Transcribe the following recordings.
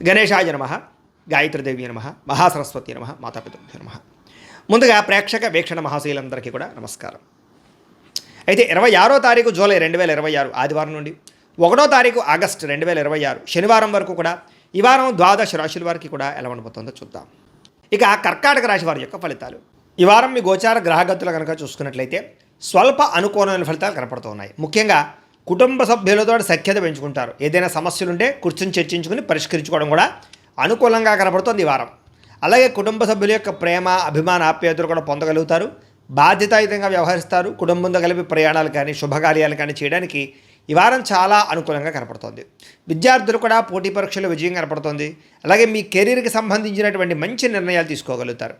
గణేశాయ నమః, గాయత్రీదేవి నమః, మహాసరస్వతి నమః, మాతాపితృభ్యో నమః. ముందుగా ప్రేక్షక వీక్షణ మహాశీలందరికీ కూడా నమస్కారం. అయితే 26వ తారీఖు జూలై 2026 ఆదివారం నుండి 1వ తారీఖు ఆగస్టు 2026 శనివారం వరకు కూడా ఈ వారం ద్వాదశ రాశుల వారికి కూడా ఎలా ఉండబోతుందో చూద్దాం. ఇక కర్కాటక రాశి వారి యొక్క ఫలితాలు. ఈ వారం మీ గోచార గ్రహగతులు కనుక చూసుకున్నట్లయితే స్వల్ప అనుకూలమైన ఫలితాలు కనపడుతున్నాయి. ముఖ్యంగా కుటుంబ సభ్యులతో సఖ్యత పెంచుకుంటారు. ఏదైనా సమస్యలుంటే కూర్చొని చర్చించుకుని పరిష్కరించుకోవడం కూడా అనుకూలంగా కనపడుతుంది ఈ వారం. అలాగే కుటుంబ సభ్యుల యొక్క ప్రేమ, అభిమాన, ఆప్యాయతలు కూడా పొందగలుగుతారు. బాధ్యతాయుతంగా వ్యవహరిస్తారు. కుటుంబంతో కలిపి ప్రయాణాలు కానీ శుభకార్యాలు కానీ చేయడానికి ఈ వారం చాలా అనుకూలంగా కనపడుతుంది. విద్యార్థులు కూడా పోటీ పరీక్షలు విజయం కనపడుతుంది. అలాగే మీ కెరీర్కి సంబంధించినటువంటి మంచి నిర్ణయాలు తీసుకోగలుగుతారు.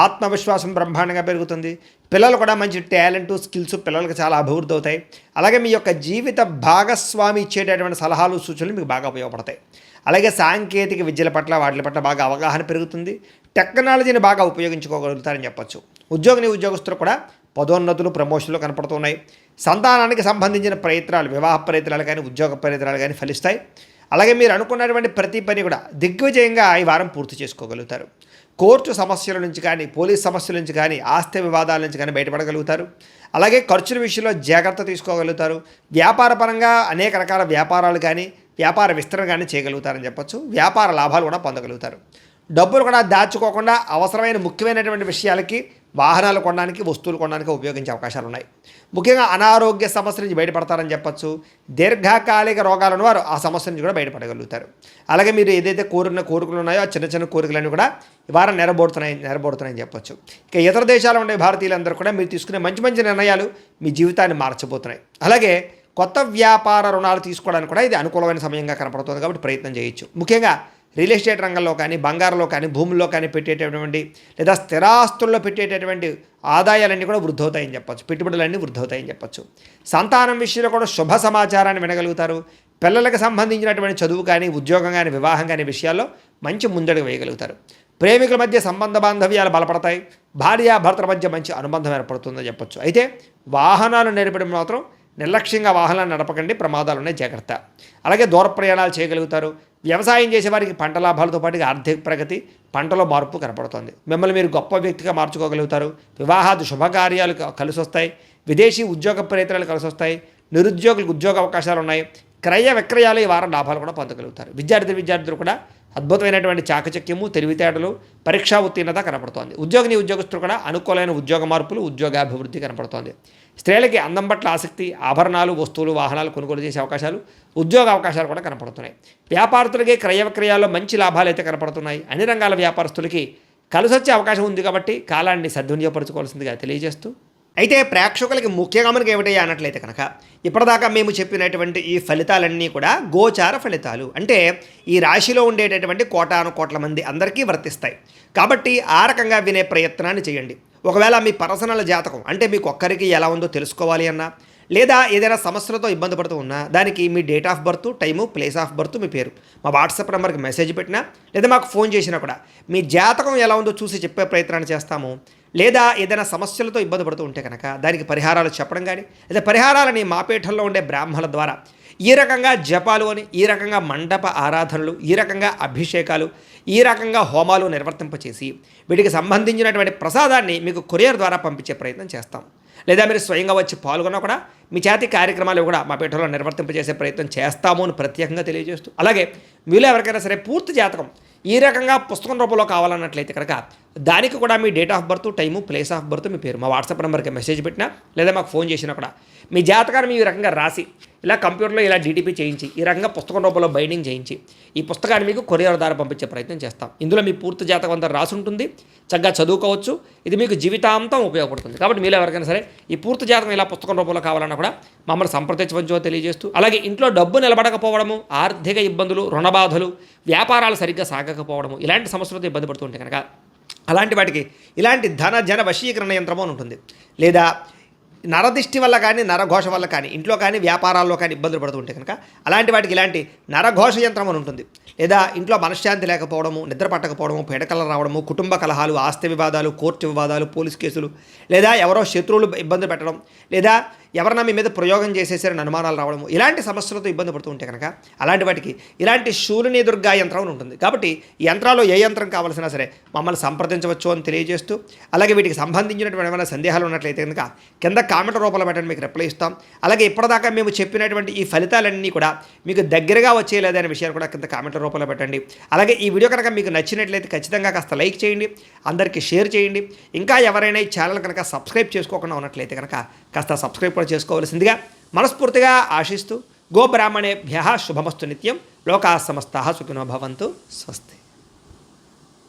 ఆత్మవిశ్వాసం బ్రహ్మాండంగా పెరుగుతుంది. పిల్లలు కూడా మంచి టాలెంటు, స్కిల్స్ పిల్లలకు చాలా అభివృద్ధి అవుతాయి. అలాగే మీ యొక్క జీవిత భాగస్వామి ఇచ్చేటటువంటి సలహాలు, సూచనలు మీకు బాగా ఉపయోగపడతాయి. అలాగే సాంకేతిక విద్యల పట్ల వాటి పట్ల బాగా అవగాహన పెరుగుతుంది. టెక్నాలజీని బాగా ఉపయోగించుకోగలుగుతారని చెప్పొచ్చు. ఉద్యోగస్తులు కూడా పదోన్నతులు, ప్రమోషన్లు కనపడుతున్నాయి. సంతానానికి సంబంధించిన ప్రయత్నాలు, వివాహ ప్రయత్నాలు కానీ ఉద్యోగ ప్రయత్నాలు కానీ ఫలిస్తాయి. అలాగే మీరు అనుకున్నటువంటి ప్రతి పని కూడా దిగ్విజయంగా ఈ వారం పూర్తి చేసుకోగలుగుతారు. కోర్టు సమస్యల నుంచి కానీ, పోలీస్ సమస్యల నుంచి కానీ, ఆస్తి వివాదాల నుంచి కానీ బయటపడగలుగుతారు. అలాగే ఖర్చుల విషయంలో జాగ్రత్త తీసుకోగలుగుతారు. వ్యాపారపరంగా అనేక రకాల వ్యాపారాలు కానీ, వ్యాపార విస్తరణ కానీ చేయగలుగుతారని చెప్పొచ్చు. వ్యాపార లాభాలు కూడా పొందగలుగుతారు. డబ్బులు కూడా దాచుకోకుండా అవసరమైన ముఖ్యమైనటువంటి విషయాలకి, వాహనాలు కొనడానికి, వస్తువులు కొనడానికి ఉపయోగించే అవకాశాలు ఉన్నాయి. ముఖ్యంగా అనారోగ్య సమస్యల నుంచి బయటపడతారని చెప్పొచ్చు. దీర్ఘకాలిక రోగాలు ఉన్నవారు ఆ సమస్య నుంచి కూడా బయటపడగలుగుతారు. అలాగే మీరు ఏదైతే కోరికలు ఉన్నాయో ఆ చిన్న చిన్న కోరికలన్నీ కూడా ఈ వారం నెరబోడుతున్నాయని చెప్పొచ్చు. ఇక ఇతర దేశాల్లో ఉండే భారతీయులందరూ కూడా మీరు తీసుకునే మంచి మంచి నిర్ణయాలు మీ జీవితాన్ని మార్చబోతున్నాయి. అలాగే కొత్త వ్యాపార రుణాలు తీసుకోవడానికి కూడా ఇది అనుకూలమైన సమయంగా కనపడుతుంది. కాబట్టి ప్రయత్నం చేయొచ్చు. ముఖ్యంగా రియల్ ఎస్టేట్ రంగంలో కానీ, బంగారంలో కానీ, భూముల్లో కానీ పెట్టేటటువంటి లేదా స్థిరాస్తుల్లో పెట్టేటటువంటి ఆదాయాలన్నీ కూడా వృద్ధవుతాయని చెప్పొచ్చు. పెట్టుబడులన్నీ వృద్ధవుతాయని చెప్పొచ్చు. సంతానం విషయంలో కూడా శుభ సమాచారాన్ని వినగలుగుతారు. పిల్లలకు సంబంధించినటువంటి చదువు కానీ, ఉద్యోగం కానీ, వివాహం కానీ విషయాల్లో మంచి ముందడుగు వేయగలుగుతారు. ప్రేమికుల మధ్య సంబంధ బాంధవ్యాలు బలపడతాయి. భార్యాభర్తల మధ్య మంచి అనుబంధం ఏర్పడుతుందని చెప్పొచ్చు. అయితే వాహనాలు నడిపడం మాత్రం నిర్లక్ష్యంగా వాహనాలు నడపకండి, ప్రమాదాలు ఉన్నాయి, జాగ్రత్త. అలాగే దూర ప్రయాణాలు చేయగలుగుతారు. వ్యవసాయం చేసేవారికి పంట లాభాలతో పాటుగా ఆర్థిక ప్రగతి, పంటలో మార్పు కనపడుతుంది. మిమ్మల్ని మీరు గొప్ప వ్యక్తిగా మార్చుకోగలుగుతారు. వివాహాది శుభకార్యాలు కలిసి వస్తాయి. విదేశీ ఉద్యోగ ప్రయత్నాలు కలిసి వస్తాయి. నిరుద్యోగులకు ఉద్యోగ అవకాశాలు ఉన్నాయి. క్రయ విక్రయాలు ఈ వారం లాభాలు కూడా పొందగలుగుతారు. విద్యార్థులు కూడా అద్భుతమైనటువంటి చాకచక్యము, తెలివితేటలు, పరీక్షా ఉత్తీర్ణత కనపడుతోంది. ఉద్యోగస్తులు కూడా అనుకూలమైన ఉద్యోగ మార్పులు, ఉద్యోగాభివృద్ధి కనపడుతోంది. స్త్రీలకి అందం పట్ల ఆసక్తి, ఆభరణాలు, వస్తువులు, వాహనాలు కొనుగోలు చేసే అవకాశాలు, ఉద్యోగ అవకాశాలు కూడా కనపడుతున్నాయి. వ్యాపారస్తులకి క్రయ విక్రయాల్లో మంచి లాభాలు అయితే కనపడుతున్నాయి. అన్ని రంగాల వ్యాపారస్తులకి కలిసొచ్చే అవకాశం ఉంది. కాబట్టి కాలాన్ని సద్వినియోగపరచుకోవాల్సిందిగా తెలియజేస్తూ, అయితే ప్రేక్షకులకి ముఖ్యంగా మనకి ఏమిటయ్యా అన్నట్లయితే కనుక ఇప్పటిదాకా మేము చెప్పినటువంటి ఈ ఫలితాలన్నీ కూడా గోచార ఫలితాలు. అంటే ఈ రాశిలో ఉండేటటువంటి కోటాను కోట్ల మంది అందరికీ వర్తిస్తాయి. కాబట్టి ఆ రకంగా వినే ప్రయత్నాన్ని చేయండి. ఒకవేళ మీ పర్సనల్ జాతకం అంటే మీకు ఒక్కరికి ఎలా ఉందో తెలుసుకోవాలి అన్నా, లేదా ఏదైనా సమస్యలతో ఇబ్బంది పడుతూ ఉన్నా దానికి మీ date of birth, time, place of birth, మీ పేరు మా వాట్సాప్ నెంబర్కి మెసేజ్ పెట్టినా లేదా మాకు ఫోన్ చేసినా కూడా మీ జాతకం ఎలా ఉందో చూసి చెప్పే ప్రయత్నాన్ని చేస్తాము. లేదా ఏదైనా సమస్యలతో ఇబ్బంది పడుతూ ఉంటే కనుక దానికి పరిహారాలు చెప్పడం కానీ, లేదా పరిహారాలని మా పీఠంలో ఉండే బ్రాహ్మణుల ద్వారా ఈ రకంగా జపాలు అని, ఈ రకంగా మండప ఆరాధనలు, ఈ రకంగా అభిషేకాలు, ఈ రకంగా హోమాలు నిర్వర్తింపచేసి వీటికి సంబంధించినటువంటి ప్రసాదాన్ని మీకు కొరియర్ ద్వారా పంపించే ప్రయత్నం చేస్తాం. లేదా మీరు స్వయంగా వచ్చి పాల్గొన్నా కూడా మీ చేతి కార్యక్రమాలు కూడా మా పీఠంలో నిర్వర్తింపజేసే ప్రయత్నం చేస్తాము అని ప్రత్యేకంగా తెలియజేస్తూ, అలాగే మీలో ఎవరికైనా సరే పూర్తి జాతకం ఈ రకంగా పుస్తకం రూపంలో కావాలన్నట్లయితే కనుక దానికి కూడా మీ date of birth, time, place of birth, మీ పేరు మా వాట్సాప్ నెంబర్కి మెసేజ్ పెట్టినా లేదా మాకు ఫోన్ చేసినా కూడా మీ జాతకాన్ని ఈ రకంగా రాసి ఇలా కంప్యూటర్లో ఇలా డీటీపీ చేయించి ఈ రకంగా పుస్తకం రూపంలో బైండింగ్ చేయించి ఈ పుస్తకాన్ని మీకు కొరియర్ ద్వారా పంపించే ప్రయత్నం చేస్తాం. ఇందులో మీ పూర్తి జాతకం అంతా రాసి ఉంటుంది. చక్కగా చదువుకోవచ్చు. ఇది మీకు జీవితాంతం ఉపయోగపడుతుంది. కాబట్టి మీరు ఎవరికైనా సరే ఈ పూర్తి జాతకం ఇలా పుస్తకం రూపంలో కావాలన్నా కూడా మమ్మల్ని సంప్రదించవచ్చో తెలియజేస్తూ, అలాగే ఇంట్లో డబ్బు నిలబడకపోవడము, ఆర్థిక ఇబ్బందులు, రుణబాధలు, వ్యాపారాలు సరిగ్గా సాగకపోవడము, ఇలాంటి సమస్యలతో ఇబ్బంది పడుతుంటే కనుక అలాంటి వాటికి ఇలాంటి ధన జన వశీకరణ యంత్రము అని ఉంటుంది. లేదా నరదిష్టి వల్ల కానీ, నరఘోష వల్ల కానీ, ఇంట్లో కానీ వ్యాపారాల్లో కానీ ఇబ్బందులు పడుతుంటే కనుక అలాంటి వాటికి ఇలాంటి నరఘోష యంత్రం అని ఉంటుంది. లేదా ఇంట్లో మనశ్శాంతి లేకపోవడము, నిద్ర పట్టకపోవడము, పీడకలు రావడము, కుటుంబ కలహాలు, ఆస్తి వివాదాలు, కోర్టు వివాదాలు, పోలీస్ కేసులు, లేదా ఎవరో శత్రువులు ఇబ్బంది పెట్టడం, లేదా ఎవరన్నా మీ మీద ప్రయోగం చేసేసారని అనుమానాలు రావడము ఇలాంటి సమస్యలతో ఇబ్బంది పడుతూ ఉంటే కనుక అలాంటి వాటికి ఇలాంటి శూలిని దుర్గా యంత్రం అని ఉంటుంది. కాబట్టి ఈ యంత్రాల్లో ఏ యంత్రం కావాల్సినా సరే మమ్మల్ని సంప్రదించవచ్చు అని తెలియజేస్తూ, అలాగే వీటికి సంబంధించినటువంటి ఏమైనా సందేహాలు ఉన్నట్లయితే కనుక కింద కామెంట్ రూపంలో పెట్టండి, మీకు రిప్లై ఇస్తాం. అలాగే ఇప్పటిదాకా మేము చెప్పినటువంటి ఈ ఫలితాలన్నీ కూడా మీకు దగ్గరగా వచ్చేయలేదనే విషయాన్ని కూడా కింద కామెంట్ రూపంలో పెట్టండి. అలాగే ఈ వీడియో కనుక మీకు నచ్చినట్లయితే ఖచ్చితంగా కాస్త లైక్ చేయండి, అందరికీ షేర్ చేయండి. ఇంకా ఎవరైనా ఈ ఛానల్ కనుక సబ్స్క్రైబ్ చేసుకోకుండా ఉన్నట్లయితే కనుక కాస్త సబ్స్క్రైబ్ కూడా చేసుకోవాల్సిందిగా మనస్ఫూర్తిగా ఆశిస్తూ, గోబ్రాహ్మణేభ్యః శుభమస్తు నిత్యం, లోకాः సమస్తాः సుఖినో భవంతు. స్వస్తి.